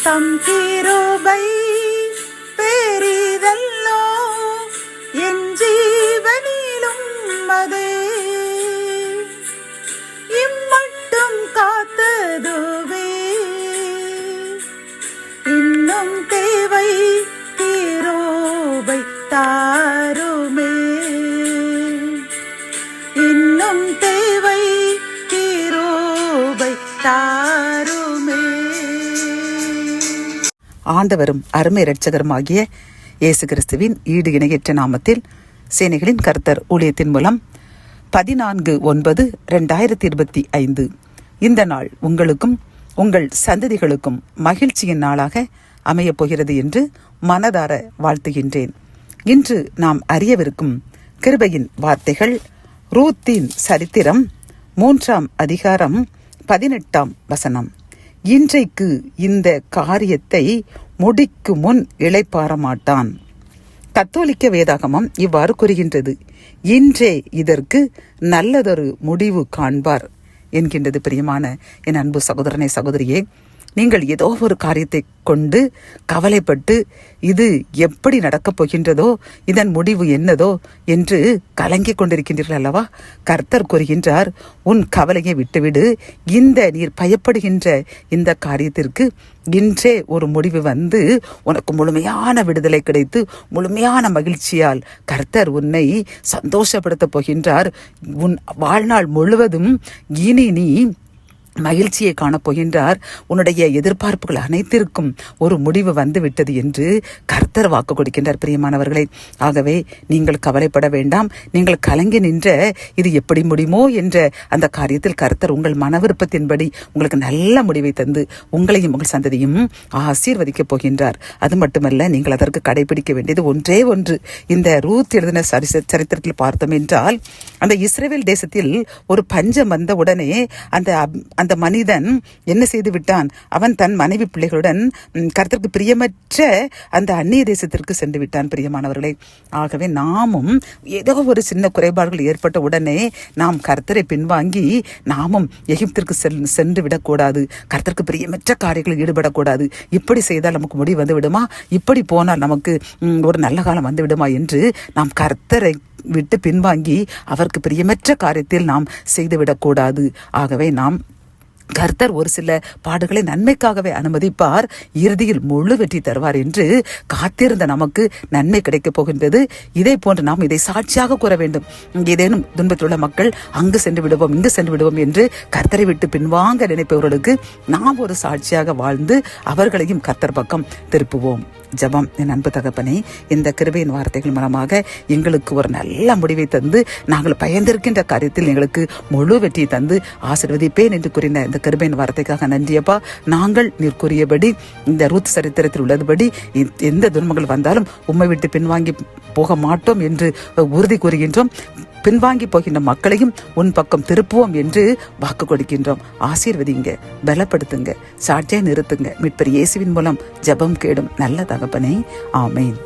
தம் கிருபை பெரிதல்லோ என் ஜீவனிலும் அதே இம்மட்டும் காத்ததுவே இன்னும் தேவை கிருபை தாருமே இன்னும் தேவை கிருபை தாருமே. ஆண்டவரும் அருமை இரட்சகருமாகிய இயேசு கிறிஸ்துவின் ஈடு இணையற்ற நாமத்தில் சேனைகளின் கர்த்தர் ஊழியத்தின் மூலம் 14/9/2025 இந்த நாள் உங்களுக்கும் உங்கள் சந்ததிகளுக்கும் மகிழ்ச்சியின் நாளாக அமையப் போகிறது என்று மனதார வாழ்த்துகின்றேன். இன்று நாம் அறியவிருக்கும் கிருபையின் வார்த்தைகள் ரூத்தின் சரித்திரம் 3ஆம் அதிகாரம் 18ஆம் வசனம். இன்றைக்கு இந்த காரியத்தை முடிக்கு முன் இளைப்பாற மாட்டான். கத்தோலிக்க வேதாகமம் இவ்வாறு கூறுகின்றது, இன்றே இதற்கு நல்லதொரு முடிவு காண்பார் என்கின்றது. பிரியமான என் அன்பு சகோதரனே, சகோதரியே, நீங்கள் ஏதோ ஒரு காரியத்தை கொண்டு கவலைப்பட்டு இது எப்படி நடக்கப் போகின்றதோ, இதன் முடிவு என்னதோ என்று கலங்கிக் கொண்டிருக்கின்றீர்கள் அல்லவா? கர்த்தர் கூறுகின்றார், உன் கவலையை விட்டுவிடு. நீர் பயப்படுகின்ற இந்த காரியத்திற்கு இன்றே ஒரு முடிவு வந்து உனக்கு முழுமையான விடுதலை கிடைத்து முழுமையான மகிழ்ச்சியால் கர்த்தர் உன்னை சந்தோஷப்படுத்த போகின்றார். உன் வாழ்நாள் முழுவதும் இனி நீ மகிழ்ச்சியை காணப்போகின்றார். உன்னுடைய எதிர்பார்ப்புகள் அனைத்திற்கும் ஒரு முடிவு வந்துவிட்டது என்று கர்த்தர் வாக்கு கொடுக்கின்றார். பிரியமானவர்களே, ஆகவே நீங்கள் கவலைப்பட வேண்டாம். நீங்கள் கலங்கி நின்ற இது எப்படி முடியுமோ என்ற அந்த காரியத்தில் கர்த்தர் உங்கள் மன விருப்பத்தின்படி உங்களுக்கு நல்ல முடிவை தந்து உங்களையும் உங்கள் சந்ததியும் ஆசீர்வதிக்கப் போகின்றார். அது மட்டுமல்ல, நீங்கள் அதற்கு கடைபிடிக்க வேண்டியது ஒன்றே ஒன்று. இந்த ரூத் எழுதின சரித்திரத்தில் பார்த்தோம் என்றால், அந்த இஸ்ரவேல் தேசத்தில் ஒரு பஞ்சம் வந்த உடனே அந்த மனிதன் என்ன செய்து விட்டான்? அவன் தன் மனைவி பிள்ளைகளுடன் கர்த்தருக்கு பிரியமற்ற அந்த அந்நிய தேசத்திற்கு சென்று விட்டான். பிரியமானவர்களே, ஆகவே நாமும் ஏதோ ஒரு சின்ன குறைபாடுகள் ஏற்பட்ட உடனே நாம் கர்த்தரை பின்வாங்கி நாமும் எகிப்திற்கு சென்று விடக்கூடாது. கர்த்தருக்கு பிரியமற்ற காரியங்களில் ஈடுபடக்கூடாது. இப்படி செய்தால் நமக்கு முடிவு வந்து விடுமா, இப்படி போனால் நமக்கு ஒரு நல்ல காலம் வந்து விடுமா என்று நாம் கர்த்தரை விட்டு பின்வாங்கி அவருக்கு பிரியமற்ற காரியத்தில் நாம் செய்துவிடக்கூடாது. ஆகவே நாம் கர்த்தர் ஒரு சில பாடுகளை நன்மைக்காகவே அனுமதிப்பார், இறுதியில் முழு வெற்றி தருவார் என்று காத்திருந்த நமக்கு நன்மை கிடைக்கப் போகின்றது. இதே போன்று நாம் இதை சாட்சியாக கூற வேண்டும். ஏதேனும் துன்பத்தில் உள்ள மக்கள் அங்கு சென்று விடுவோம், இங்கு சென்று விடுவோம் என்று கர்த்தரை விட்டு பின்வாங்க நினைப்பவர்களுக்கு நாம் ஒரு சாட்சியாக வாழ்ந்து அவர்களையும் கர்த்தர் பக்கம் திருப்புவோம். ஜெபம். என் அன்பு தகப்பனே, இந்த கிருபையின் வார்த்தைகள் மூலமாக எங்களுக்கு ஒரு நல்ல முடிவை தந்து நாங்கள் பயந்திருக்கின்ற காரியத்தில் எங்களுக்கு முழு வெற்றியை தந்து ஆசீர்வதிப்பேன் என்று கூறின இந்த கிருபையின் வார்த்தைக்காக நன்றியப்பா. நாங்கள் நீர் கூறியபடி இந்த ரூத் சரித்திரத்தில் உள்ளதுபடி எந்த துன்பங்கள் வந்தாலும் உம்மை விட்டு பின்வாங்கி போக மாட்டோம் என்று உறுதி கூறுகின்றோம். பின்வாங்கி போகின்ற மக்களையும் உன் பக்கம் திருப்புவோம் என்று வாக்கு கொடுக்கின்றோம். ஆசீர்வதிங்க, பலப்படுத்துங்க, சாட்சியை நிறுத்துங்க. மீட்பர் இயேசுவின் மூலம் ஜெபம் கேடும் நல்ல தகப்பனே, ஆமேன்.